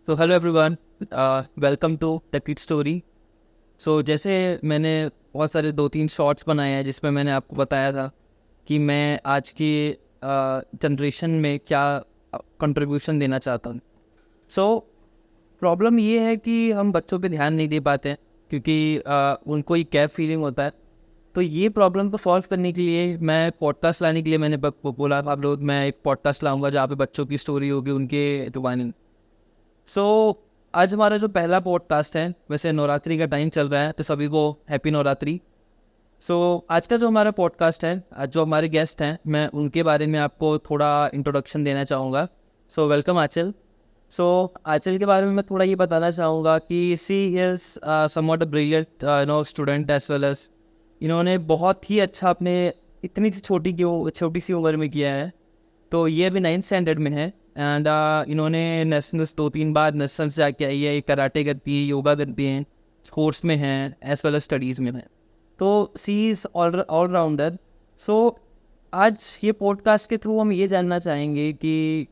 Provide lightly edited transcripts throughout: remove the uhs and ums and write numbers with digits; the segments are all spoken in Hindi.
तो hello everyone, welcome to the kid story. So जैसे मैंने बहुत सारे 2-3 शॉर्ट्स बनाए हैं जिसमें मैंने आपको बताया था कि मैं आज की जनरेशन में क्या कंट्रीब्यूशन देना चाहता हूँ। सो प्रॉब्लम ये है कि हम बच्चों पे ध्यान नहीं दे पाते हैं क्योंकि उनको एक गैप फीलिंग होता है। तो ये प्रॉब्लम को सॉल्व करने के लिए मैं पॉडकास्ट लाने के लिए मैंने बोला था आप लोग, मैं एक पॉडकास्ट लाऊंगा जहाँ पे बच्चों की स्टोरी होगी उनके जुबानी। सो आज हमारा जो पहला पॉडकास्ट है, वैसे नवरात्रि का टाइम चल रहा है तो सभी को हैप्पी नवरात्रि। सो आज का जो हमारा पॉडकास्ट है, आज जो हमारे गेस्ट हैं, मैं उनके बारे में आपको थोड़ा इंट्रोडक्शन देना चाहूँगा। सो वेलकम आंचल। सो आंचल के बारे में मैं थोड़ा ये बताना चाहूँगा कि she is somewhat a brilliant student as well as इन्होंने बहुत ही अच्छा अपने इतनी छोटी सी उम्र में किया है। तो ये अभी 9th स्टैंडर्ड में है एंड इन्होंने नेशनल्स 2-3 बार नेशनल्स जाके आई है। कराटे करती है, योगा करती हैं, स्पोर्ट्स में हैं एज वेल एज स्टडीज़ में हैं। तो सी इज़ ऑलराउंडर। सो आज ये पॉडकास्ट के थ्रू हम ये जानना चाहेंगे कि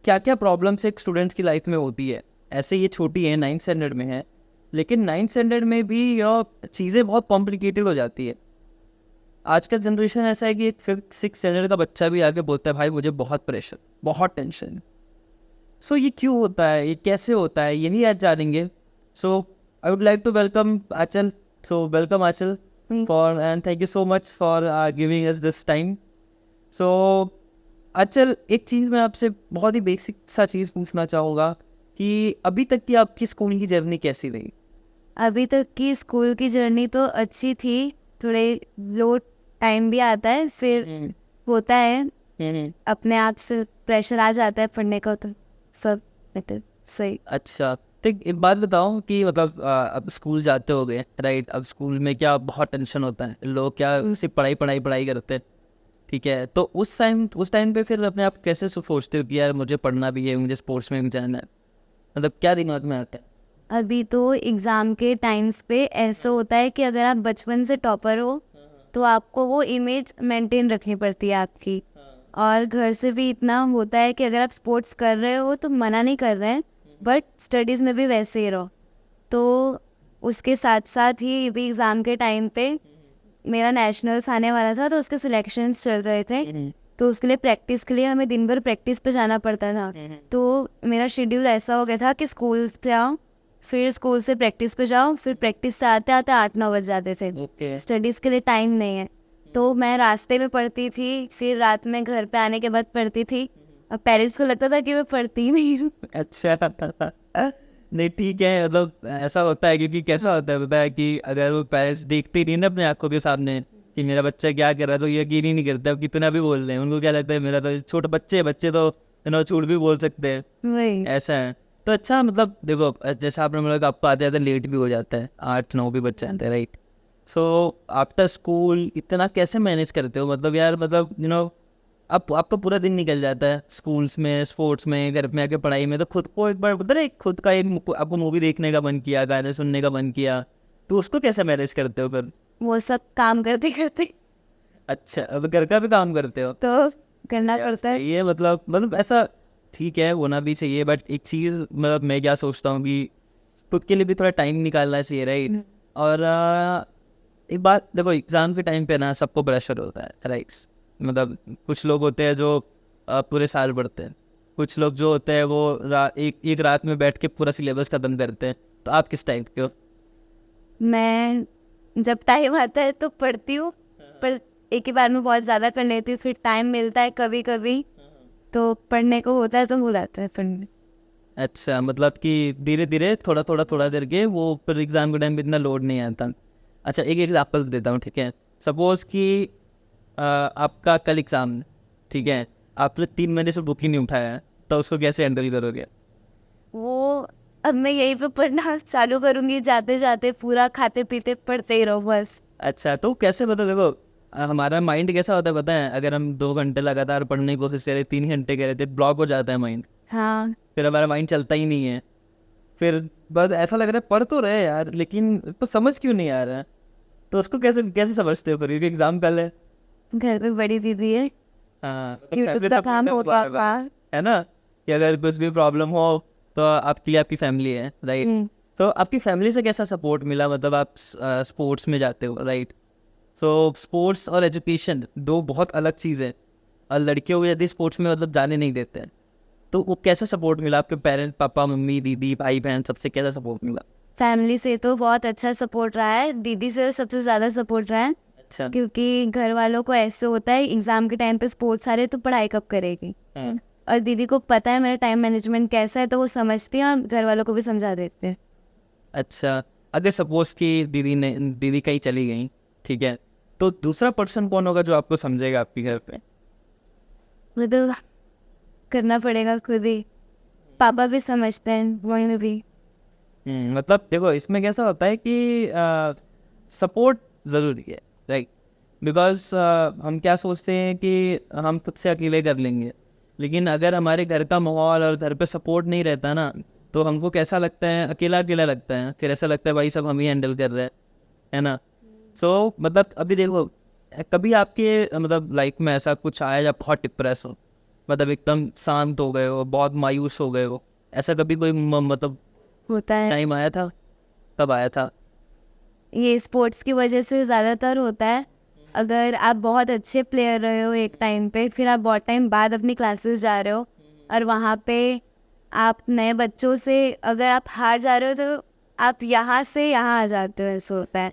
क्या क्या प्रॉब्लम्स एक स्टूडेंट्स की लाइफ में होती है। ऐसे ये छोटी है, 9th स्टैंडर्ड में है, लेकिन 9th स्टैंडर्ड में भी चीज़ें बहुत कॉम्प्लिकेटेड हो जाती है। आज का जनरेशन ऐसा है कि एक 5th-6th स्टैंडर्ड का बच्चा भी आके बोलता है भाई मुझे बहुत प्रेशर, बहुत टेंशन। सो ये क्यों होता है, ये कैसे होता है, यही आज जानेंगे। So I would like to welcome Aanchal. So welcome Aanchal for and thank you so much for giving us this time. So Aanchal, एक चीज़ मैं आपसे बहुत ही बेसिक सा चीज़ पूछना चाहूँगा कि अभी तक की आपकी स्कूल की जर्नी कैसी रही? अभी तक की स्कूल की जर्नी तो अच्छी थी। थोड़े लो टाइम भी आता है, फिर होता है अपने आप से प्रेशर आ जाता है पढ़ने का, तो सब मतलब सही। अच्छा, तो एक बात बताओ कि मतलब अब स्कूल जाते हो गए राइट। अब स्कूल में क्या बहुत टेंशन होता है, लोग क्या सिर्फ पढ़ाई पढ़ाई पढ़ाई करते हैं, ठीक है। तो उस टाइम पे फिर अपने आप कैसे सोचते हो कि यार मुझे पढ़ना भी है, मुझे स्पोर्ट्स में भी जाना है, मतलब क्या दिमाग में आता है? अभी तो एग्ज़ाम के टाइम्स पे ऐसा होता है कि अगर आप बचपन से टॉपर हो तो आपको वो इमेज मेंटेन रखनी पड़ती है आपकी। और घर से भी इतना होता है कि अगर आप स्पोर्ट्स कर रहे हो तो मना नहीं कर रहे हैं, बट स्टडीज़ में भी वैसे ही रहो। तो उसके साथ साथ ही अभी एग्ज़ाम के टाइम पे मेरा नेशनल्स आने वाला था, तो उसके सिलेक्शंस चल रहे थे। तो उसके लिए प्रैक्टिस के लिए हमें दिन भर प्रैक्टिस पे जाना पड़ता था। तो मेरा शेड्यूल ऐसा हो गया था कि स्कूल से आओ, फिर स्कूल से प्रैक्टिस पे जाओ, फिर प्रैक्टिस से आते आते 8-9 बज जाते थे। ओके। स्टडीज़ के लिए टाइम नहीं है। तो मैं रास्ते में पढ़ती थी, फिर रात में घर पे आने के बाद पढ़ती थी। अब पेरेंट्स को लगता था कि मैं पढ़ती ही नहीं हूँ। अच्छा नहीं ठीक है, मतलब ऐसा होता है क्योंकि कैसा होता है पता है कि अगर वो पेरेंट्स देखते ही नहीं ना अपने आंखों के सामने कि मेरा बच्चा क्या कर रहा है, तो ये यकीन ही नहीं करते। अब कितना भी बोल रहे हैं उनको क्या लगता है मेरा तो छोटे बच्चे बच्चे तो झूठ भी बोल सकते हैं, वही। ऐसा है। तो अच्छा मतलब देखो, जैसा आपने बोला कि आपको आते आते लेट भी हो जाता है, 8-9 भी बज जाते हैं राइट। सो आफ्टर स्कूल इतना कैसे मैनेज करते हो, मतलब यार मतलब अब आपका पूरा दिन निकल जाता है स्कूल्स में, स्पोर्ट्स में, घर में आके पढ़ाई में। तो खुद को एक बार पता है, खुद का एक आपको मूवी देखने का मन किया, गाने सुनने का मन किया, तो उसको कैसे मैनेज करते हो फिर? वो सब काम करते करते अच्छा, अब घर का भी काम करते हो? तो करना यार पड़ता है। सही है, मतलब ऐसा ठीक है, होना भी चाहिए। बट एक चीज़ मतलब मैं क्या सोचता हूँ कि खुद के लिए भी थोड़ा टाइम निकालना चाहिए राइट। और एक बात देखो, एग्ज़ाम के टाइम पे ना सबको प्रेशर होता है राइट। मतलब कुछ लोग होते हैं जो पूरे साल पढ़ते हैं, कुछ लोग जो होते हैं वो एक रात में बैठ के पूरा सिलेबस खत्म करते हैं। तो आप किस टाइप के हो? मैं जब टाइम आता है तो पढ़ती हूँ, पर एक ही बार में बहुत ज़्यादा कर लेती हूँ। फिर टाइम मिलता है कभी कभी तो पढ़ने को होता है तो हो जाता है पढ़ने। अच्छा, मतलब कि धीरे धीरे थोड़ा देर के वो फिर एग्जाम के टाइम पे इतना लोड नहीं आता। अच्छा, एक एग्जाम्पल देता हूँ, ठीक है। सपोज कि आपका कल एग्जाम है, ठीक है, आपने 3 महीने से बुक ही नहीं उठाया है, तो उसको कैसे हैंडल करोगे? वो अब मैं यही पे पढ़ना चालू करूँगी, जाते जाते पूरा खाते पीते पढ़ते ही रहो बस। अच्छा, तो कैसे पता देखो, हमारा माइंड कैसा होता है पता है, अगर हम 2 घंटे लगातार पढ़ने की कोशिश करें, 3 घंटे करे थे, ब्लॉक हो जाता है माइंड। हाँ। फिर हमारा माइंड चलता ही नहीं है। फिर बस ऐसा लग रहा है पढ़ तो रहे यार, लेकिन तो समझ क्यों नहीं आ रहा है। तो उसको कैसे कैसे समझते हो फिर, क्योंकि एग्जाम पहले है। घर पे बड़ी दीदी है, हाँ, मतलब यूट्यूब फैमिली का सपोर्ट काम है होता तुम्हारे पास, था। है ना, कि अगर कुछ भी प्रॉब्लम हो तो आपके लिए आपकी फैमिली है, राइट? तो आपकी फैमिली से कैसा सपोर्ट मिला? मतलब आप स्पोर्ट्स में जाते हो, राइट? तो स्पोर्ट्स और एजुकेशन दो बहुत अलग चीज़ है, और लड़कियों को यदि स्पोर्ट्स में मतलब जाने नहीं देते हैं, तो वो कैसा सपोर्ट मिला? आपके पेरेंट, पापा मम्मी दीदी भाई बहन, सबसे कैसा सपोर्ट मिला? फैमिली से तो बहुत अच्छा सपोर्ट रहा है, दीदी से सबसे ज़्यादा सपोर्ट रहा है, अच्छा। क्योंकि घर वालों को ऐसे होता है एग्ज़ाम के टाइम पे स्पोर्ट्स आ रहे तो पढ़ाई कब करेगी। और दीदी को पता है मेरा टाइम मैनेजमेंट कैसा है, तो वो समझती हैं और घर वालों को भी समझा देते हैं। अच्छा, अगर सपोज कि दीदी कहीं चली गई, ठीक है, तो दूसरा पर्सन कौन होगा जो आपको समझेगा आपके घर पे? मतलब करना पड़ेगा खुद ही, पापा भी समझते हैं, मम्मी भी। मतलब देखो, इसमें कैसा होता है कि सपोर्ट ज़रूरी है, राइट? बिकॉज हम क्या सोचते हैं कि हम खुद से अकेले कर लेंगे, लेकिन अगर हमारे घर का माहौल और घर पे सपोर्ट नहीं रहता ना, तो हमको कैसा लगता है, अकेला अकेला लगता है, फिर ऐसा लगता है भाई सब हम ही हैंडल कर रहे हैं, है ना? सो मतलब अभी देखो, कभी आपके मतलब लाइफ में ऐसा कुछ आया जब बहुत डिप्रेस हो, मतलब एकदम शांत हो गए हो, बहुत मायूस हो गए हो, ऐसा कभी कोई मतलब होता है, टाइम आया था? कब आया था? ये स्पोर्ट्स की वजह से ज़्यादातर होता है। अगर आप बहुत अच्छे प्लेयर रहे हो एक टाइम पे, फिर आप बहुत टाइम बाद अपनी क्लासेस जा रहे हो और वहाँ पे आप नए बच्चों से अगर आप हार जा रहे हो तो आप यहाँ से यहाँ आ जाते हो, ऐसा होता है।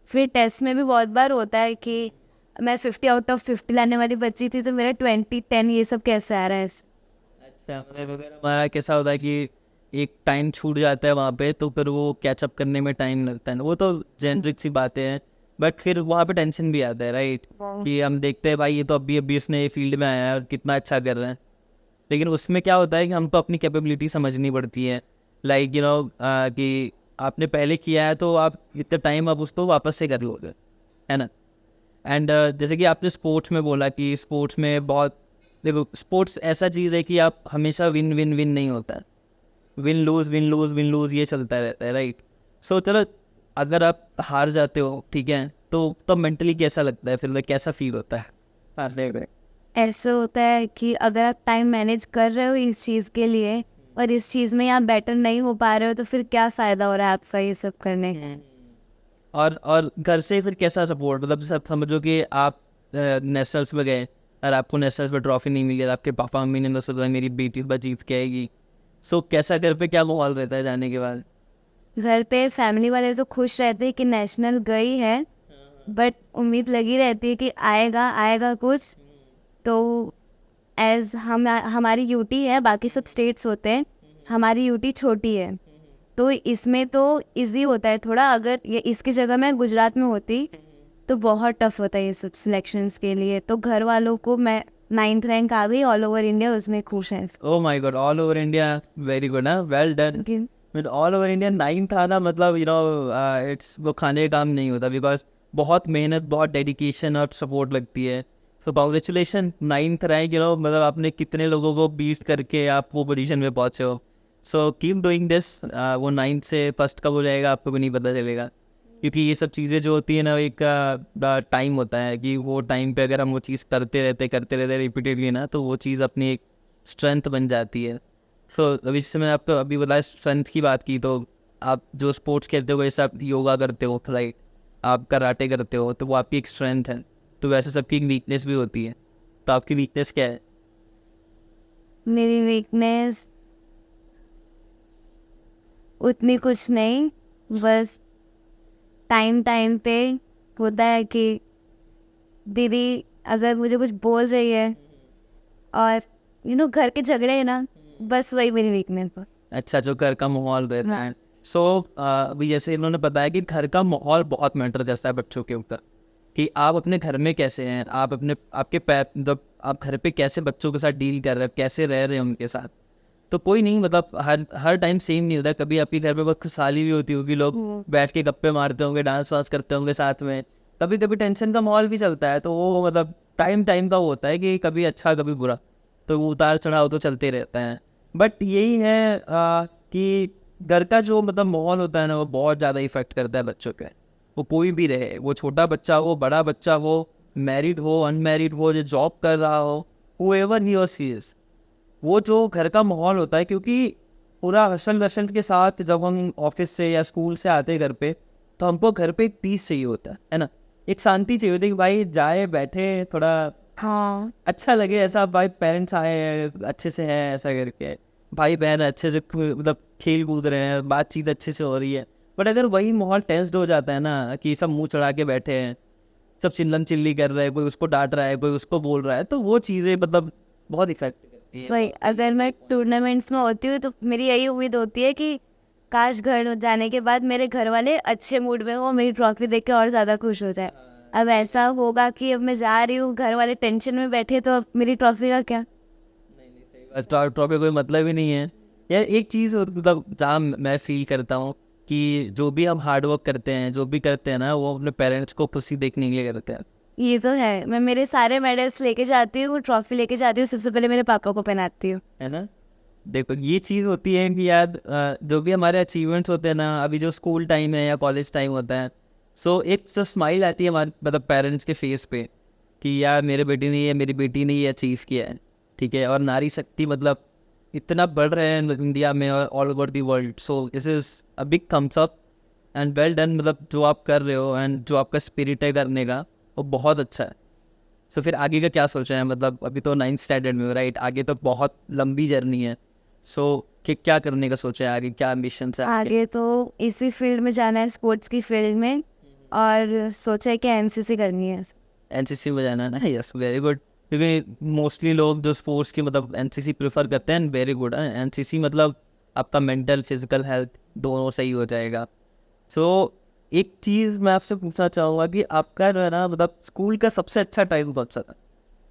फिर टेस्ट में भी बहुत बार होता है कि मैं 50 आउट ऑफ 50 लाने वाली बच्ची थी तो मेरा 20-10 ये सब कैसे आ रहा है। अच्छा, मतलब अगर हमारा कैसा होता है कि एक टाइम छूट जाता है वहाँ पे, तो फिर वो कैचअप करने में टाइम लगता है ना, वो तो जेनरिक सी बातें हैं, बट फिर वहाँ पे टेंशन भी आता है, राइट? कि हम देखते हैं भाई ये तो अभी अभी इसने ये फील्ड में आया है और कितना अच्छा कर रहा है, लेकिन उसमें क्या होता है कि हमको अपनी कैपेबिलिटी समझनी पड़ती है, लाइक कि आपने पहले किया है तो आप इतना टाइम आप उसको वापस से कर लोगे, है ना? एंड जैसे कि आपने स्पोर्ट्स में बोला कि स्पोर्ट्स में बहुत, देखो स्पोर्ट्स ऐसा चीज़ है कि आप हमेशा विन विन विन नहीं होता है, win loose win loose win loose ये चलता रहता है, राइट? सो चलो, अगर आप हार जाते हो, ठीक है, तो मेंटली कैसा लगता है, फिर like, कैसा फील होता है हारने में? ऐसा होता है कि अगर आप टाइम मैनेज कर रहे हो इस चीज़ के लिए और इस चीज़ में आप बेटर नहीं हो पा रहे हो तो फिर क्या फ़ायदा हो रहा है आपका ये सब करने का। और घर से फिर कैसा सपोर्ट, मतलब सब समझो कि आप नेशनल्स में गए और आपको नेशनल्स में ट्रॉफी नहीं मिली, और आपके पापा मम्मी ने सोचा मेरी बेटी इस बार जीत के आएगी, सो कैसा घर पे क्या माहौल रहता है जाने के बाद? घर पे फैमिली वाले तो खुश रहते हैं कि नेशनल गई है, बट उम्मीद लगी रहती है कि आएगा आएगा कुछ। तो एज हमारी यूटी है, बाकी सब स्टेट्स होते हैं, हमारी यूटी छोटी है, तो इसमें तो इजी होता है थोड़ा। अगर ये इसकी जगह मैं गुजरात में होती तो बहुत टफ होता है ये सब सिलेक्शंस के लिए। तो घर वालों को मैं 9th रैंक आ गई ऑल ओवर इंडिया, उसमें खुश हैं। Oh my God, all over India, very good, ना, वेल डन। लेकिन with all over India 9th आना, मतलब इट्स वो खाने का काम नहीं होता, बिकॉज बहुत मेहनत, बहुत डेडिकेशन और सपोर्ट लगती है। सो कॉन्ग्रेचुलेशन, 9th रैंक, मतलब आपने कितने लोगों को बीट करके आप वो पोजीशन में पहुंचे हो। So keep doing this. वो 9th से फर्स्ट कब हो जाएगा आपको भी नहीं पता चलेगा, क्योंकि ये सब चीज़ें जो होती है ना, एक टाइम होता है कि वो टाइम पे अगर हम वो चीज़ करते रहते रिपीटेडली ना, तो वो चीज़ अपनी एक स्ट्रेंथ बन जाती है। सो अभी जैसे मैंने आपको अभी बताया स्ट्रेंथ की बात की, तो आप जो स्पोर्ट्स खेलते हो, जैसे आप योगा करते हो, राइट, आप कराटे करते हो, तो वो आपकी एक स्ट्रेंथ है। तो वैसे सबकी एक वीकनेस भी होती है, तो आपकी वीकनेस क्या है? मेरी वीकनेस उतनी कुछ नहीं, बस टाइम टाइम पे होता है कि दीदी अगर मुझे कुछ बोल रही है और घर के झगड़े है ना, बस वही मेरी वीकनेस है। अच्छा, जो घर का माहौल रहता हाँ। है। सो अभी जैसे इन्होंने बताया कि घर का माहौल बहुत मैटर करता है बच्चों के ऊपर, कि आप अपने घर में कैसे हैं, आप अपने आपके पैर, जब आप घर पे कैसे बच्चों के साथ डील कर रहे हो, कैसे रह रहे हैं उनके साथ। तो कोई नहीं, मतलब हर हर टाइम सेम नहीं होता, कभी आपके घर में बहुत खुशहाली भी होती होगी, लोग बैठ के गप्पे मारते होंगे, डांस वांस करते होंगे साथ में, कभी कभी टेंशन का माहौल भी चलता है, तो वो मतलब टाइम टाइम का होता है कि कभी अच्छा कभी बुरा, तो वो उतार चढ़ाव तो चलते रहते हैं। बट यही है कि घर का जो मतलब माहौल होता है ना, वो बहुत ज़्यादा इफेक्ट करता है बच्चों पे। वो कोई भी रहे, वो छोटा बच्चा हो, बड़ा बच्चा हो, मैरिड हो, अनमैरिड हो, जो जॉब कर रहा हो, whoever he or she is, वो जो घर का माहौल होता है, क्योंकि पूरा हसल दर्शन के साथ जब हम ऑफिस से या स्कूल से आते हैं घर पे, तो हमको घर पे एक पीस चाहिए होता है ना, एक शांति चाहिए होती है कि भाई जाए बैठे थोड़ा हाँ अच्छा लगे, ऐसा भाई पेरेंट्स आए हैं अच्छे से हैं ऐसा करके, भाई बहन अच्छे से मतलब खेल कूद रहे हैं, बातचीत अच्छे से हो रही है। बट अगर वही माहौल टेंस्ड हो जाता है ना कि सब मुंह चढ़ा के बैठे हैं, सब चिल्लम चिल्ली कर रहे हैं, कोई उसको डांट रहा है कोई उसको बोल रहा है, तो वो चीज़ें मतलब बहुत इफेक्ट करती है। वही, अगर मैं टूर्नामेंट्स में होती हूँ तो मेरी यही उम्मीद होती है कि काश घर जाने के बाद मेरे घर वाले अच्छे मूड में हो, मेरी ट्रॉफी देख के और ज़्यादा खुश हो जाए। अब ऐसा होगा कि अब मैं जा रही हूँ, घर वाले टेंशन में बैठे, तो अब मेरी ट्रॉफी का क्या। नहीं नहीं सही बात, ट्रॉफी कोई मतलब ही नहीं है यार। एक चीज़ मतलब जहाँ मैं फील करता हूँ कि जो भी हम हार्ड वर्क करते हैं जो भी करते हैं ना, वो अपने पेरेंट्स को खुशी देखने के लिए करते हैं, ये तो है, मैं मेरे सारे मेडल्स लेके जाती हूँ, ट्रॉफी लेके जाती हूँ, सबसे पहले मेरे पापा को पहनाती हूँ। है ना। देखो ये चीज़ होती है कि यार जो भी हमारे अचीवमेंट्स होते हैं ना, अभी जो स्कूल टाइम है या कॉलेज टाइम होता है, सो एक जो स्माइल आती है हमारे मतलब पेरेंट्स के फेस पे कि यार मेरे बेटी ने ये मेरी बेटी ने ये अचीव किया है, ठीक है। और नारी शक्ति मतलब इतना बढ़ रहे हैं इंडिया में और all over the world, so this is a big thumbs up and well done. मतलब जो आप कर रहे हो एंड जो आपका स्पिरिट है करने का, वो बहुत अच्छा है। सो फिर आगे का क्या सोचा है, मतलब अभी तो 9th स्टैंडर्ड में हो राइट, आगे तो बहुत लंबी जर्नी है। सो कि क्या करने का सोचा है आगे, क्या एम्बिशन है आपके? आगे तो इसी फील्ड में जाना है, स्पोर्ट्स की फील्ड में, और सोचा है कि एनसीसी करनी है। एनसीसी में जाना है ना, यस वेरी गुड। क्योंकि मोस्टली लोग जो स्पोर्ट्स की मतलब एनसीसी प्रेफर करते हैं, वेरी गुड है एनसीसी। मतलब आपका मेंटल फिजिकल हेल्थ दोनों सही हो जाएगा। सो एक चीज़ मैं आपसे पूछना चाहूँगा कि आपका जो है ना मतलब स्कूल का सबसे अच्छा टाइम कौन सा था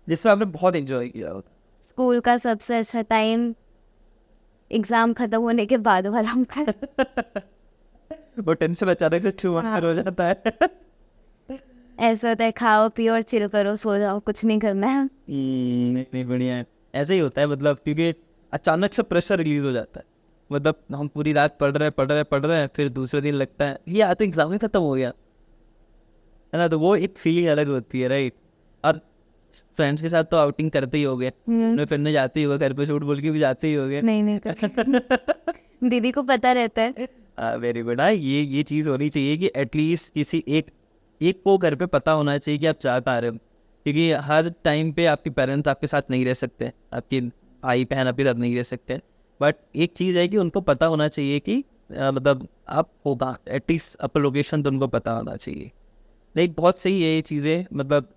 जिसमें आपने बहुत इंजॉय किया होगा? स्कूल का सबसे अच्छा टाइम एग्ज़ाम ख़त्म होने के बाद वाला था। वो टेंशन अचानक से छुआ हो जाता है। ऐसा होता है, खाओ पियो और चिल करो, सो जाओ, कुछ नहीं करना है। नहीं नहीं बढ़िया है। ऐसे ही होता है मतलब, क्योंकि अचानक से प्रेशर रिलीज हो जाता है। मतलब हम पूरी रात पढ़ रहे हैं फिर दूसरे दिन लगता है ये आज तो एग्जाम ही खत्म हो गया, है ना। तो वो एक फीलिंग अलग होती है राइट। और फ्रेंड्स के साथ तो आउटिंग करते ही हो गए, घूमने फिरने जाते ही हो गए, घर पे झूठ बोल के भी जाते ही हो गए। नहीं नहीं कर दीदी को पता रहता है। Very good. हाँ ये चीज़ होनी चाहिए कि एटलीस्ट किसी एक एक को घर पे पता होना चाहिए कि आप चाह पा रहे हो, क्योंकि हर टाइम पे आपके पेरेंट्स आपके साथ नहीं रह सकते, आपकी भाई बहन आपके साथ नहीं रह सकते। बट एक चीज़ है कि उनको पता होना चाहिए कि मतलब आप होगा, एटलीस्ट अपना लोकेशन तो उनको पता होना चाहिए। नहीं बहुत सही है ये चीज़ें, मतलब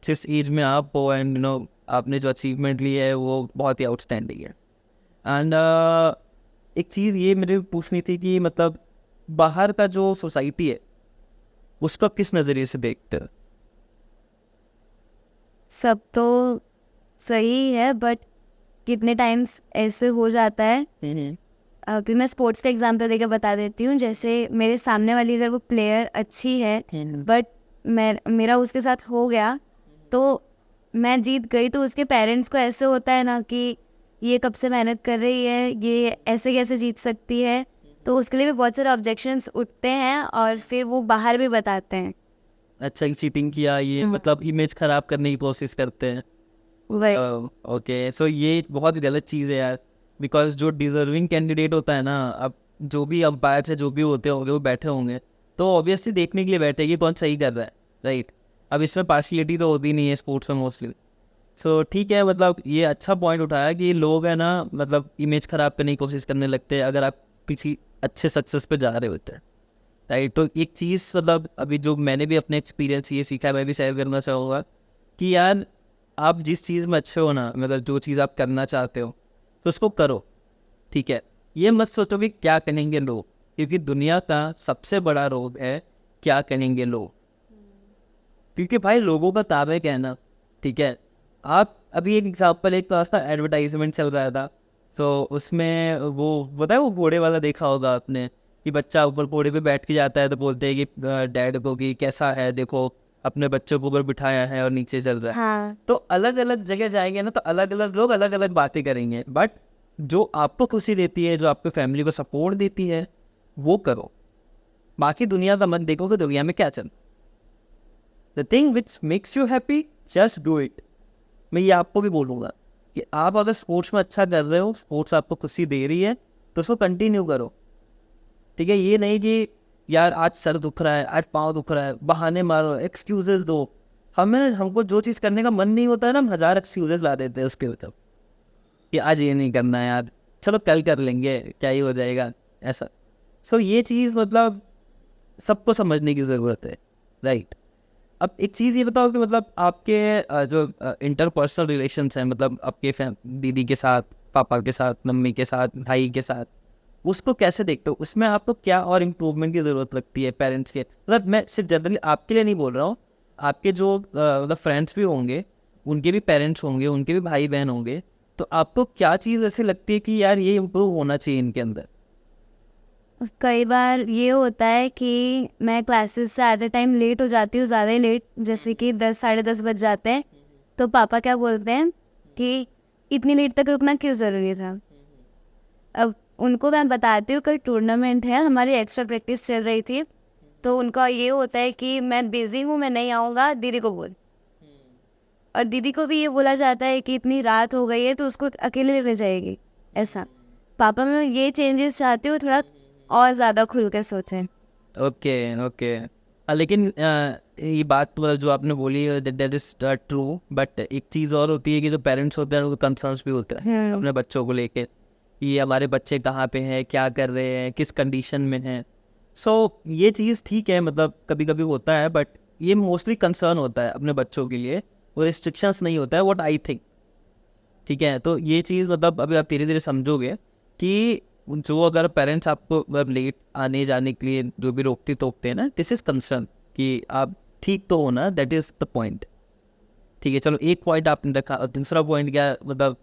जिस एज में आप हो एंड यू नो आपने जो अचीवमेंट ली है वो बहुत ही आउटस्टैंडिंग है। एंड एक चीज़ ये मुझे पूछनी थी कि मतलब बाहर का जो सोसाइटी है उसको आप किस नज़रिए से देखते हो? सब तो सही है, बट कितने टाइम्स ऐसे हो जाता है। अभी मैं स्पोर्ट्स का एग्जाम्पल देकर बता देती हूँ। जैसे मेरे सामने वाली अगर वो प्लेयर अच्छी है, बट मेरा उसके साथ हो गया, तो मैं जीत गई, तो उसके पेरेंट्स को ऐसे होता है ना कि ये कब से मेहनत कर रही है, ये ऐसे कैसे जीत सकती है। तो उसके लिए भी बहुत सारे ऑब्जेक्शंस उठते हैं, और फिर वो बाहर भी बताते हैं। अच्छा चीटिंग किया ये मतलब इमेज खराब करने की कोशिश करते हैं। वही। ओके सो ये बहुत ही गलत चीज़ है यार, बिकॉज जो डिजर्विंग कैंडिडेट होता है ना, अब जो भी अंपायर से जो भी होते होंगे वो बैठे होंगे, तो ऑब्वियसली देखने के लिए बैठे कि कौन सही कर रहा है राइट। अब इसमें पार्शियलिटी तो होती नहीं है स्पोर्ट्स में मोस्टली। सो ठीक है, मतलब ये अच्छा पॉइंट उठाया कि लोग है ना मतलब इमेज खराब करने की कोशिश करने लगते हैं अगर आप किसी अच्छे सक्सेस पे जा रहे होते हैं राइट। तो एक चीज़ मतलब अभी जो मैंने भी अपने एक्सपीरियंस ये सीखा है, मैं भी शेयर करना चाहूँगा कि यार आप जिस चीज़ में अच्छे हो ना, मतलब जो चीज़ आप करना चाहते हो तो उसको करो, ठीक है। ये मत सोचो कि क्या कहेंगे लोग, क्योंकि दुनिया का सबसे बड़ा रोग है क्या कहेंगे लोग। क्योंकि भाई लोगों का ताबे कहना, ठीक है। आप अभी एक एग्जांपल, एक एडवर्टाइजमेंट चल रहा था, तो उसमें वो बताए वो घोड़े वाला देखा होगा आपने कि बच्चा ऊपर घोड़े पे बैठ के जाता है तो बोलते हैं कि डैड को कि कैसा है देखो, अपने बच्चों को ऊपर बिठाया है और नीचे चल रहा है। हाँ। तो अलग अलग जगह जाएंगे ना तो अलग अलग लोग अलग अलग बातें करेंगे, बट जो आपको खुशी देती है, जो आपको फैमिली को सपोर्ट देती है, वो करो। बाकी दुनिया का मत देखो कि दुनिया में क्या चल, the thing which makes you happy just do it. मैं ये आपको भी बोलूँगा कि आप अगर स्पोर्ट्स में अच्छा कर रहे हो, स्पोर्ट्स आपको खुशी दे रही है, तो उसको कंटिन्यू करो, ठीक है। ये नहीं कि यार आज सर दुख रहा है, आज पाँव दुख रहा है, बहाने मारो, एक्सक्यूजेस दो। हमको जो चीज़ करने का मन नहीं होता है ना, हम 1000 एक्सक्यूजेस ला देते हैं उसके ऊपर कि आज ये नहीं करना है यार, चलो कल कर लेंगे, क्या ही हो जाएगा, ऐसा। सो ये चीज़ मतलब सबको समझने की ज़रूरत है, राइट। अब एक चीज़ ये बताओ कि मतलब आपके जो इंटरपर्सनल रिलेशंस हैं, मतलब आपके दीदी के साथ, पापा के साथ, मम्मी के साथ, भाई के साथ, उसको कैसे देखते हो? उसमें आपको क्या और इम्प्रूवमेंट की ज़रूरत लगती है पेरेंट्स के? मतलब मैं सिर्फ जनरली आपके लिए नहीं बोल रहा हूँ, आपके जो मतलब फ्रेंड्स भी होंगे, उनके भी पेरेंट्स होंगे, उनके भी भाई बहन होंगे, तो आपको क्या चीज़ ऐसी लगती है कि यार ये इम्प्रूव होना चाहिए इनके अंदर? कई बार ये होता है कि मैं क्लासेस से आधे टाइम लेट हो जाती हूँ, ज़्यादा ही लेट, जैसे कि 10 साढ़े 10 बज जाते हैं। तो पापा क्या बोलते हैं कि इतनी लेट तक रुकना क्यों ज़रूरी था। अब उनको मैं बताती हूँ कल टूर्नामेंट है, हमारी एक्स्ट्रा प्रैक्टिस चल रही थी, तो उनका ये होता है कि मैं बिज़ी हूँ, मैं नहीं आऊँगा, दीदी को बोल। और दीदी को भी ये बोला जाता है कि इतनी रात हो गई है तो उसको अकेले लेने जाएगी, ऐसा। पापा मैं ये चेंजेस चाहती हूँ, थोड़ा और ज़्यादा खुल कर सोचें। Okay okay. लेकिन ये बात मतलब जो आपने बोली दैट इज ट्रू, बट एक चीज़ और होती है कि जो पेरेंट्स होते हैं उनको कंसर्न्स भी होते हैं अपने बच्चों को लेके कि हमारे बच्चे कहाँ पे हैं, क्या कर रहे हैं, किस कंडीशन में हैं। सो ये चीज़ ठीक है, मतलब कभी कभी होता है, बट ये मोस्टली कंसर्न होता है अपने बच्चों के लिए, वो रिस्ट्रिक्शंस नहीं होता है, व्हाट आई थिंक। ठीक है, तो ये चीज़ मतलब अभी आप धीरे धीरे समझोगे कि जो अगर पेरेंट्स आपको मतलब लेट आने जाने के लिए जो भी रोकते टोकते हैं ना, दिस इज़ कंसर्न कि आप ठीक तो हो ना, दैट इज़ द पॉइंट। ठीक है, चलो एक पॉइंट आपने रखा, और दूसरा पॉइंट क्या मतलब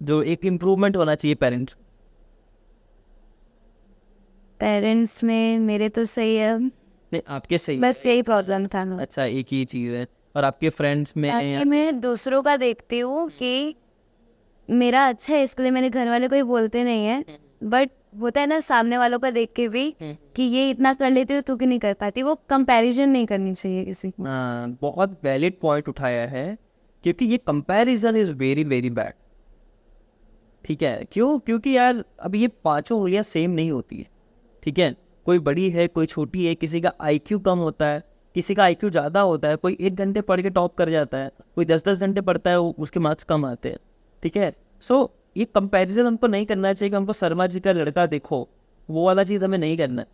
जो एक इम्प्रूवमेंट होना चाहिए पेरेंट्स? पेरेंट्स में मेरे तो सही है, नहीं आपके सही बस है। यही प्रॉब्लम था ना। अच्छा, एक ही चीज़ है, और आपके फ्रेंड्स में ताकि या मैं दूसरों का देखती हूँ कि मेरा अच्छा है, इसके लिए मेरे घर वाले कोई बोलते नहीं है। बट होता है ना सामने वालों का देख के भी कि ये इतना कर लेती हो, तू क्यों नहीं कर पाती। वो कंपैरिजन नहीं करनी चाहिए किसी को। हाँ, बहुत वैलिड पॉइंट उठाया है, क्योंकि ये comparison is very very bad. ठीक है, क्यों? क्योंकि यार अब ये पांचों उंगलियां सेम नहीं होती है, ठीक है। कोई बड़ी है, कोई छोटी है, किसी का आईक्यू कम होता है, किसी का आईक्यू ज़्यादा होता है, कोई 1 घंटे पढ़ के टॉप कर जाता है, कोई 10-10 घंटे पढ़ता है, उसके मार्क्स कम आते हैं। ठीक है, सो ये कंपैरिजन हमको नहीं करना चाहिए कि हमको शर्मा जी का लड़का देखो, वो वाला चीज़ हमें नहीं करना है।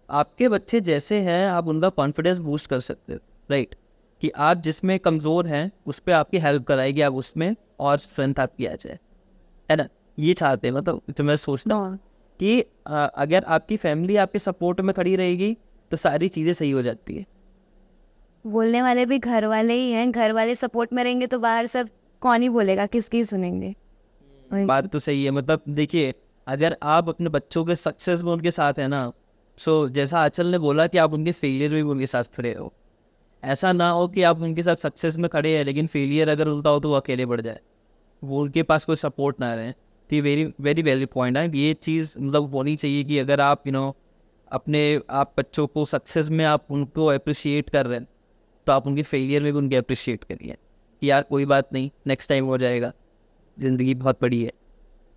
आपके बच्चे जैसे हैं आप उनका कॉन्फिडेंस बूस्ट कर सकते हो, राइट। कि आप जिसमें कमज़ोर हैं उस पर आपकी हेल्प कराएगी, आप उसमें और स्ट्रेंथ आपकी आ जाए, है ना। ये चाहते हैं, मतलब तो मैं सोचता हूँ कि अगर आपकी फैमिली आपके सपोर्ट में खड़ी रहेगी तो सारी चीज़ें सही हो जाती है। बोलने वाले भी घर वाले ही हैं, घर वाले सपोर्ट में रहेंगे तो बाहर सब कौन ही बोलेगा, किसकी सुनेंगे। बात तो सही है, मतलब देखिए, अगर आप अपने बच्चों के सक्सेस में उनके साथ है ना, सो जैसा आंचल ने बोला कि आप उनके फेलियर में भी उनके साथ खड़े हो। ऐसा ना हो कि आप उनके साथ सक्सेस में खड़े हैं लेकिन फेलियर अगर उनका हो तो वो अकेले बढ़ जाए, वो उनके पास कोई सपोर्ट ना रहे। तो ये वेरी वेरी वैलिड पॉइंट है, ये चीज़ मतलब होनी चाहिए कि अगर आप अपने आप बच्चों को सक्सेस में आप उनको अप्रिशिएट कर रहे हैं, तो आप उनके फेलियर में भी उनके अप्रिशिएट करिए कि यार कोई बात नहीं, नेक्स्ट टाइम हो जाएगा, ज़िंदगी बहुत बड़ी है,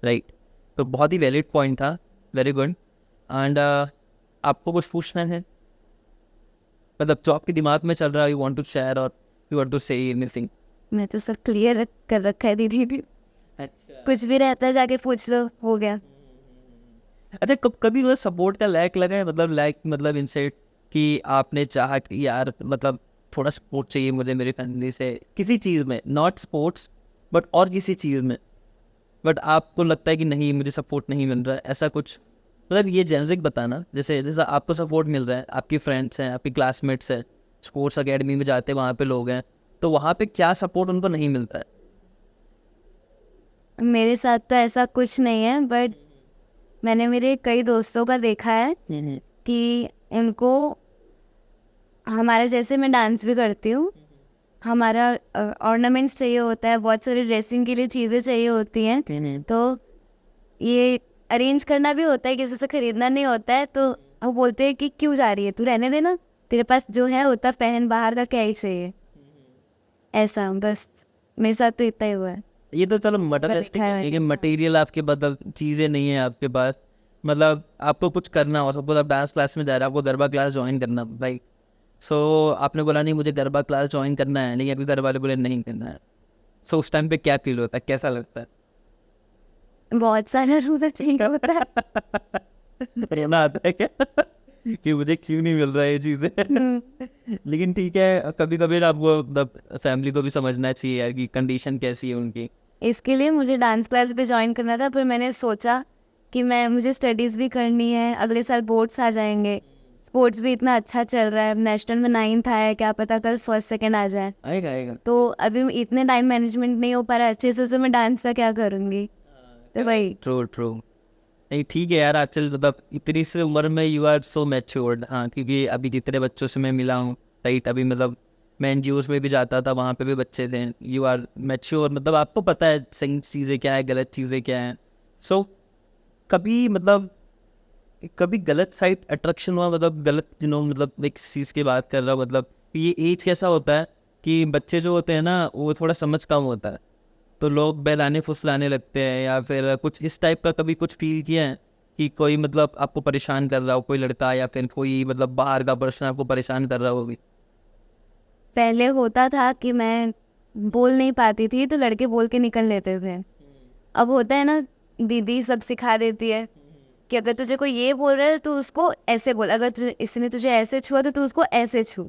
राइट। तो बहुत ही वैलिड पॉइंट था, वेरी गुड। एंड आपको कुछ पूछना है, मतलब जो आपके दिमाग में चल रहा है, यू वांट टू शेयर और you want to say anything? मैं तो सब क्लियर कर रखा है दीदी भी, अच्छा। कुछ भी रहता है जाके पूछ लो, हो गया। अच्छा, कभी मतलब सपोर्ट का लैक लगा है, मतलब लैक मतलब इनसे कि आपने चाहा कि यार मतलब थोड़ा सपोर्ट चाहिए मुझे मेरी फैमिली से किसी चीज़ में, नॉट स्पोर्ट्स बट और किसी चीज़ में, बट आपको लगता है कि नहीं मुझे सपोर्ट नहीं मिल रहा है, ऐसा कुछ? मतलब ये जेनरिक बताना, जैसे जैसा आपको सपोर्ट मिल रहा है, आपके फ्रेंड्स हैं, आपके क्लासमेट्स हैं, स्पोर्ट्स अकेडमी में जाते हैं वहाँ पे लोग हैं, तो वहाँ पे क्या सपोर्ट उनको नहीं मिलता है? मेरे साथ तो ऐसा कुछ नहीं है, बट मैंने मेरे कई दोस्तों का देखा है कि इनको, हमारे जैसे मैं डांस भी करती हूँ, हमारा ऑर्नामेंट्स चाहिए होता है, बहुत सारी ड्रेसिंग के लिए चीज़ें चाहिए होती हैं, तो ये अरेंज करना भी होता है, किसी से खरीदना नहीं होता है। तो वो बोलते हैं कि क्यों जा रही है, तू रहने देना, तेरे पास जो है उतना पहन, बाहर का क्या ही चाहिए। ऐसा बस मेरे साथ तो इतना ही हुआ है। ये तो चलो मटेरियलिस्टिक है, लेकिन मटेरियल आपके मतलब चीज़ें नहीं है आपके पास, मतलब आपको कुछ करना हो, सपोज आप डांस क्लास में जा रहे हो, आपको गरबा क्लास ज्वाइन करना, राइट? सो आपने बोला नहीं मुझे गरबा क्लास ज्वाइन करना है, लेकिन अभी घर वाले बोले नहीं करना है, सो उस टाइम पे क्या फील होता है, कैसा लगता है? बहुत सारा रोना चाहिए होता है। रोना आता है क्या? कि मुझे क्यों नहीं मिल रहा है ये चीज़ें? लेकिन ठीक है, कभी कभी आपको मतलब फैमिली को भी समझना चाहिए यार कि कंडीशन कैसी है उनकी। इसके लिए मुझे डांस क्लास भी ज्वाइन करना था, पर मैंने सोचा कि मुझे स्टडीज़ भी करनी है, अगले साल बोर्ड्स आ जाएंगे, स्पोर्ट्स भी इतना अच्छा चल रहा है, नेशनल में 9th आया है, क्या पता कल फर्स्ट सेकंड आ जाए। आएगा आएगा। तो अभी इतने टाइम मैनेजमेंट नहीं हो पा रहा है अच्छे से, तो मैं डांस का क्या करूँगी? तो वही। True true. नहीं ठीक है यार, आजकल मतलब इतनी सी उम्र में यू आर सो मैच्योर्ड। हाँ, क्योंकि अभी जितने बच्चों से मैं मिला हूँ, राइट, अभी मतलब मैं एनजीओस में भी जाता था, वहाँ पे भी बच्चे थे। यू आर मैच्योर, मतलब आपको पता है सही चीज़ें क्या है, गलत चीज़ें क्या हैं। सो कभी मतलब कभी गलत साइड अट्रैक्शन हुआ, मतलब गलत मतलब एक चीज़ की बात कर रहा हूँ, मतलब ये एज कैसा होता है कि बच्चे जो होते हैं ना वो थोड़ा समझ कम होता है, तो लोग बहलाने फुसलाने लगते हैं, या फिर कुछ इस टाइप का कभी कुछ फील किया है कि कोई मतलब आपको परेशान कर रहा हो, कोई लड़का या फिर कोई मतलब बाहर का पर्सन आपको परेशान कर रहा हो भी? पहले होता था कि मैं बोल नहीं पाती थी तो लड़के बोल के निकल लेते थे। अब होता है ना, दीदी सब सिखा देती है कि अगर तुझे कोई ये बोल रहा है तो उसको ऐसे बोल, अगर इसने तुझे ऐसे छुआ तो तू उसको ऐसे छू।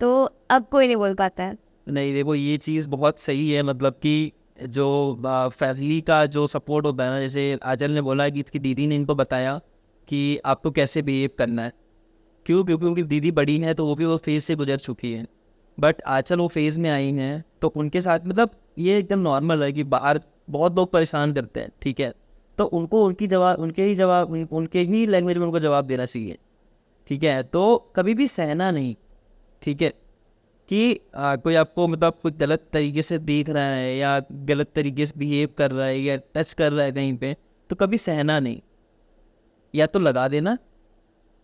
तो अब कोई नहीं बोल पाता है। नहीं देखो, ये चीज़ बहुत सही है, मतलब कि जो फैमिली का जो सपोर्ट होता है ना, जैसे आजल ने बोला कि इसकी दीदी ने इनको बताया कि आपको कैसे बिहेव करना है। क्यों? क्योंकि उनकी दीदी बड़ी है तो वो भी वो फेज़ से गुजर चुकी है, बट आजकल वो फेज़ में आई हैं तो उनके साथ मतलब ये एकदम नॉर्मल है कि बाहर बहुत लोग परेशान करते हैं, ठीक है, तो उनको उनके ही लैंग्वेज में उनको जवाब देना चाहिए, ठीक है? तो कभी भी सहना नहीं, ठीक है, कि कोई आपको मतलब कोई गलत तरीके से देख रहा है या गलत तरीके से बिहेव कर रहा है या टच कर रहा है कहीं पे, तो कभी सहना नहीं, या तो लगा देना,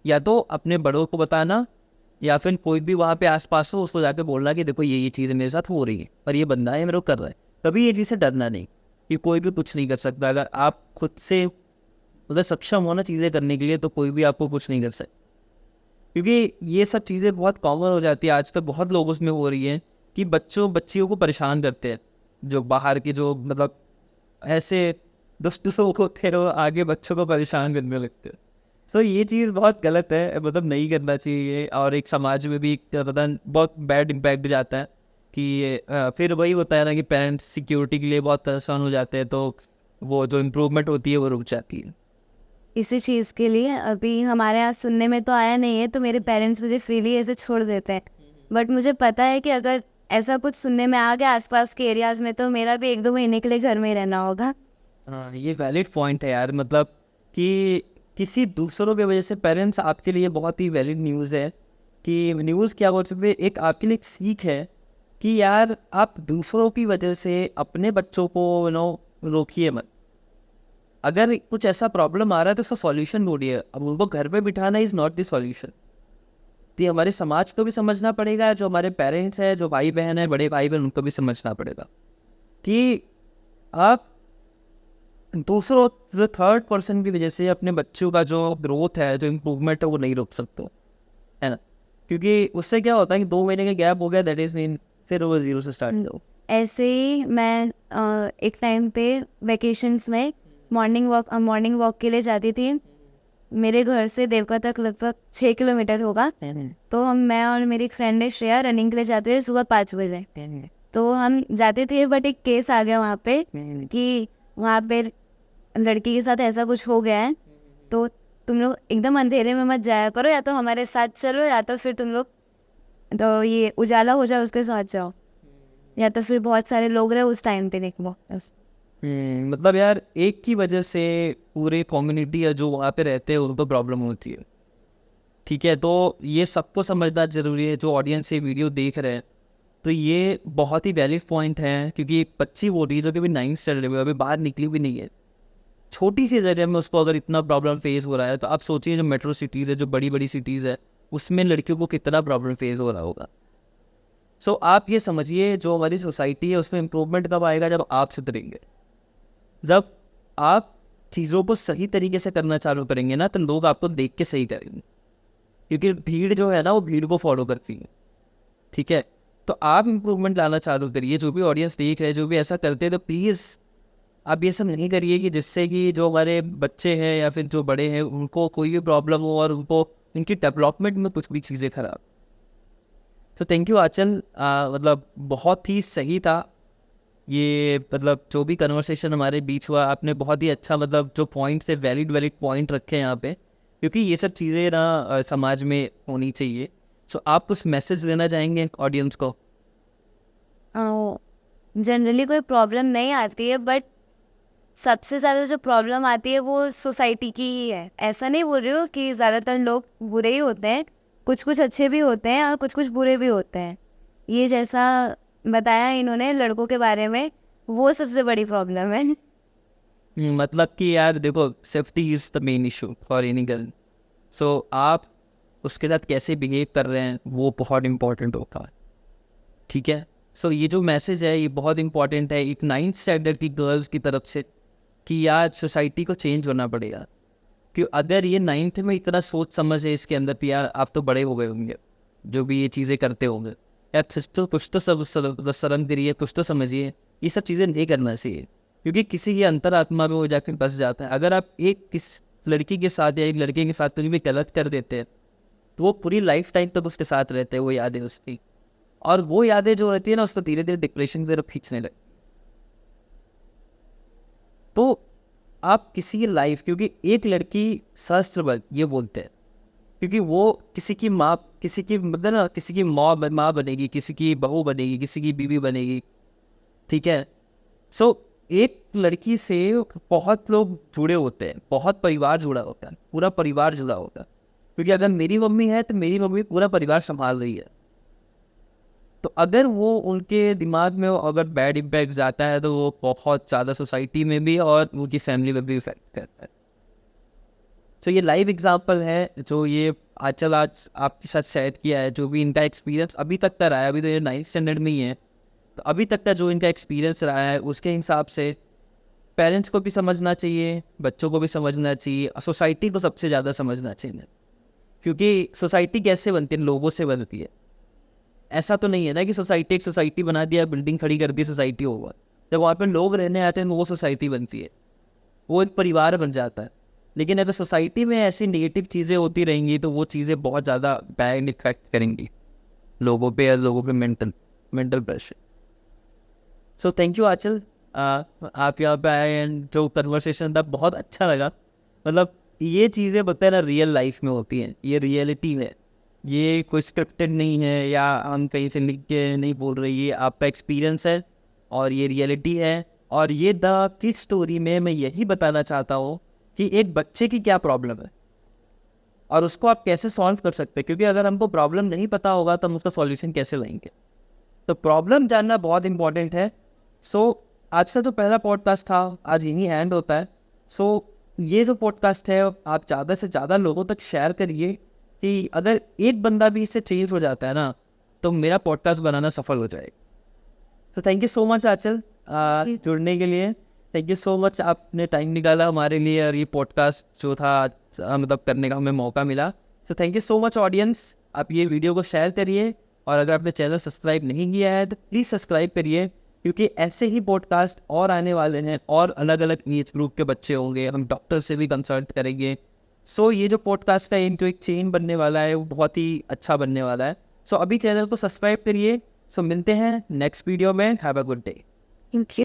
या तो अपने बड़ों को बताना, या फिर कोई भी वहाँ पे आसपास हो उसको जाके बोलना कि देखो ये चीज़ मेरे साथ हो रही है और ये बंदा है मेरे को कर रहा है। कभी ये चीज़ से डरना नहीं कि कोई भी कुछ नहीं कर सकता, अगर आप खुद से मतलब सक्षम हो ना चीज़ें करने के लिए, तो कोई भी आपको कुछ नहीं कर सकता। क्योंकि ये सब चीज़ें बहुत कॉमन हो जाती है आजकल, बहुत लोगों में हो रही है कि बच्चियों को परेशान करते हैं, जो बाहर के जो मतलब ऐसे दुष्ट लोग होते हैं वो आगे बच्चों को परेशान करने लगते हैं। तो ये चीज़ बहुत गलत है, मतलब नहीं करना चाहिए, और एक समाज में भी एक पता नहीं बहुत बैड इम्पैक्ट जाता है कि फिर वही होता है ना कि पेरेंट्स सिक्योरिटी के लिए बहुत परेशान हो जाते हैं, तो वो जो इम्प्रूवमेंट होती है वो रुक जाती है। इसी चीज़ के लिए अभी हमारे यहाँ सुनने में तो आया नहीं है, तो मेरे पेरेंट्स मुझे फ्रीली ऐसे छोड़ देते हैं। बट मुझे पता है कि अगर ऐसा कुछ सुनने में आ गया आसपास के एरियाज़ में, तो मेरा भी 1-2 महीने के लिए घर में ही रहना होगा। हाँ, ये वैलिड पॉइंट है यार, मतलब कि किसी दूसरों की वजह से पेरेंट्स आपके लिए बहुत ही वैलिड न्यूज़ है, कि न्यूज़ क्या बोल सकते हैं, एक आपके लिए एक सीख है कि यार आप दूसरों की वजह से अपने बच्चों को रोकिए मत। अगर कुछ ऐसा प्रॉब्लम आ रहा है तो उसका सॉल्यूशन ढूंढिए, अब उनको घर पे बिठाना इज़ नॉट द सॉल्यूशन। तो ये हमारे समाज को भी समझना पड़ेगा, जो हमारे पेरेंट्स हैं, जो भाई बहन है, बड़े भाई बहन, उनको भी समझना पड़ेगा कि आप दूसरों थर्ड पर्सन की वजह से अपने बच्चों का जो ग्रोथ है, जो इम्प्रूवमेंट है, वो नहीं रोक सकते, है ना? क्योंकि उससे क्या होता है कि 2 महीने का गैप हो गया, दैट इज मीन फिर वो जीरो से स्टार्ट करो। ऐसे ही मैं एक टाइम पे वेकेशंस में मॉर्निंग वॉक के लिए जाती थी। मेरे घर से देवका तक लगभग 6 किलोमीटर होगा। तो मैं और मेरी एक फ्रेंड है श्रेया रनिंग के लिए जाते थे सुबह 5 बजे। तो हम जाते थे, बट एक केस आ गया वहाँ पे कि वहाँ पे लड़की के साथ ऐसा कुछ हो गया है, तो तुम लोग एकदम अंधेरे में मत जाया करो, या तो हमारे साथ चलो, या तो फिर तुम लोग तो ये उजाला हो जाए उसके साथ जाओ, या तो फिर बहुत सारे लोग रहे उस टाइम पे निकलो बस। मतलब यार एक की वजह से पूरे कम्युनिटी या जो वहाँ पे रहते हैं उनको प्रॉब्लम होती है, ठीक है? तो ये सबको समझना जरूरी है, जो ऑडियंस ये वीडियो देख रहे हैं, तो ये बहुत ही वैलिड पॉइंट है, क्योंकि एक बच्ची बोल रही है जो कि अभी 9th स्टैंडर्ड में, अभी बाहर निकली भी नहीं है, छोटी सी जगह में उसको अगर इतना प्रॉब्लम फेस हो रहा है, तो आप सोचिए जो मेट्रो सिटीज़ है, जो बड़ी बड़ी सिटीज़ है, उसमें लड़कियों को कितना प्रॉब्लम फेस हो रहा होगा। सो आप ये समझिए जो हमारी सोसाइटी है उसमें इम्प्रूवमेंट कब आएगा, जब आप सुधरेंगे, जब आप चीज़ों को सही तरीके से करना चालू करेंगे ना, तो लोग आपको देख के सही करेंगे, क्योंकि भीड़ जो है ना वो भीड़ को फॉलो करती है। ठीक है, तो आप इम्प्रूवमेंट लाना चालू करिए। जो भी ऑडियंस देख रहे हैं, जो भी ऐसा करते हैं, तो प्लीज़ आप ये सब नहीं करिए कि जिससे कि जो हमारे बच्चे हैं या फिर जो बड़े हैं उनको कोई भी प्रॉब्लम हो और उनको उनकी डेवलपमेंट में कुछ भी चीज़ें खराब। तो थैंक यू आंचल, मतलब बहुत ही सही था ये, मतलब जो भी कन्वर्सेशन हमारे बीच हुआ, आपने बहुत ही अच्छा, मतलब जो पॉइंट थे वैलिड वैलिड पॉइंट रखे हैं यहाँ पे, क्योंकि ये सब चीज़ें ना समाज में होनी चाहिए। सो आप कुछ मैसेज देना चाहेंगे ऑडियंस को? जनरली कोई प्रॉब्लम नहीं आती है, बट सबसे ज़्यादा जो प्रॉब्लम आती है वो सोसाइटी की ही है। ऐसा नहीं बोल रही हूँ कि ज़्यादातर लोग बुरे ही होते हैं, कुछ कुछ अच्छे भी होते हैं और कुछ कुछ बुरे भी होते हैं। ये जैसा बताया इन्होंने लड़कों के बारे में, वो सबसे बड़ी प्रॉब्लम है। मतलब कि यार देखो, safety is the main issue for any girl. So आप उसके साथ कैसे बिहेव कर रहे हैं वो बहुत इंपॉर्टेंट होता है। ठीक है, सो ये जो मैसेज है ये बहुत इंपॉर्टेंट है एक 9th स्टैंडर्ड की गर्ल्स की तरफ से, कि यार सोसाइटी को चेंज होना पड़ेगा। कि अगर ये 9th में इतना सोच समझ है इसके अंदर, कि यार आप तो बड़े हो गए होंगे जो भी ये चीज़ें करते होंगे, यार कुछ तो सब शर्म करिए, कुछ तो समझिए, ये सब चीज़ें नहीं करना चाहिए, क्योंकि किसी की अंतरात्मा में वो जाकर बस जाता है। अगर आप एक किस लड़की के साथ या एक लड़के के साथ कुछ भी गलत कर देते हैं, तो वो पूरी लाइफ टाइम तक उसके साथ रहते हैं वो यादें उसकी, और वो यादें जो रहती है ना उसको धीरे धीरे डिप्रेशन की तरफ खींचने लगती। तो आप किसी की लाइफ, क्योंकि एक लड़की सहस्त्र ये बोलते हैं, क्योंकि वो किसी की माँ, किसी की मतलब ना, किसी की माँ बनेगी, किसी की बहू बनेगी, किसी की बीवी बनेगी। ठीक है, सो एक लड़की से बहुत लोग जुड़े होते हैं, बहुत परिवार जुड़ा होता है, पूरा परिवार जुड़ा होता है, क्योंकि अगर मेरी मम्मी है तो मेरी मम्मी पूरा परिवार संभाल रही है। तो अगर वो उनके दिमाग में अगर बैड इम्पैक्ट जाता है, तो वो बहुत ज़्यादा सोसाइटी में भी और उनकी फैमिली में भी इफेक्ट करता है। तो ये लाइव एग्जांपल है जो ये आंचल आज आपके साथ शेयर किया है, जो भी इनका एक्सपीरियंस अभी तक का रहा है। अभी तो ये 9th स्टैंडर्ड में ही है, तो अभी तक का जो इनका एक्सपीरियंस रहा है उसके हिसाब से पेरेंट्स को भी समझना चाहिए, बच्चों को भी समझना चाहिए, सोसाइटी को सबसे ज़्यादा समझना चाहिए। क्योंकि सोसाइटी कैसे बनती है? लोगों से बनती है। ऐसा तो नहीं है ना कि सोसाइटी एक सोसाइटी बना दिया, बिल्डिंग खड़ी कर दी, सोसाइटी होगा। जब वहाँ पे लोग रहने आते हैं वो सोसाइटी बनती है, वो एक परिवार बन जाता है। लेकिन अगर सोसाइटी में ऐसी नेगेटिव चीज़ें होती रहेंगी तो वो चीज़ें बहुत ज़्यादा बैड इफेक्ट करेंगी लोगों पे, या लोगों पे mental mental pressure. So thank you Aanchal, आप यहाँ पे आए एंड जो कन्वर्सेशन था बहुत अच्छा लगा। मतलब ये चीज़ें बताए ना रियल लाइफ में होती हैं, ये रियलिटी है, ये कोई स्क्रिप्टेड नहीं है या हम कहीं से लिख के नहीं बोल रहे, ये आपका एक्सपीरियंस है और ये रियलिटी है। और ये द किड स्टोरी में मैं यही बताना चाहता हूँ कि एक बच्चे की क्या प्रॉब्लम है और उसको आप कैसे सॉल्व कर सकते हैं, क्योंकि अगर हमको प्रॉब्लम नहीं पता होगा तो हम उसका सॉल्यूशन कैसे लाएंगे। तो प्रॉब्लम जानना बहुत इंपॉर्टेंट है। सो आज का जो पहला पॉडकास्ट था आज यहीं एंड होता है। सो ये जो पॉडकास्ट है आप ज़्यादा से ज़्यादा लोगों तक शेयर करिए, कि अगर एक बंदा भी इससे चेंज हो जाता है ना, तो मेरा पॉडकास्ट बनाना सफल हो जाएगा। तो थैंक यू सो मच आंचल जुड़ने के लिए। थैंक यू सो मच, आपने टाइम निकाला हमारे लिए और ये पॉडकास्ट जो था मतलब करने का हमें मौका मिला। तो thank you so much audience, आप ये वीडियो को शेयर करिए, और अगर आपने चैनल सब्सक्राइब नहीं किया है तो प्लीज़ सब्सक्राइब करिए, क्योंकि ऐसे ही पॉडकास्ट और आने वाले हैं, और अलग अलग एज ग्रुप के बच्चे होंगे, हम डॉक्टर से भी कंसल्ट करेंगे। सो ये जो पॉडकास्ट का एक जो एक चेन बनने वाला है वो बहुत ही अच्छा बनने वाला है। सो अभी चैनल को सब्सक्राइब करिए। सो मिलते हैं नेक्स्ट वीडियो में। Have a good day. Thank you.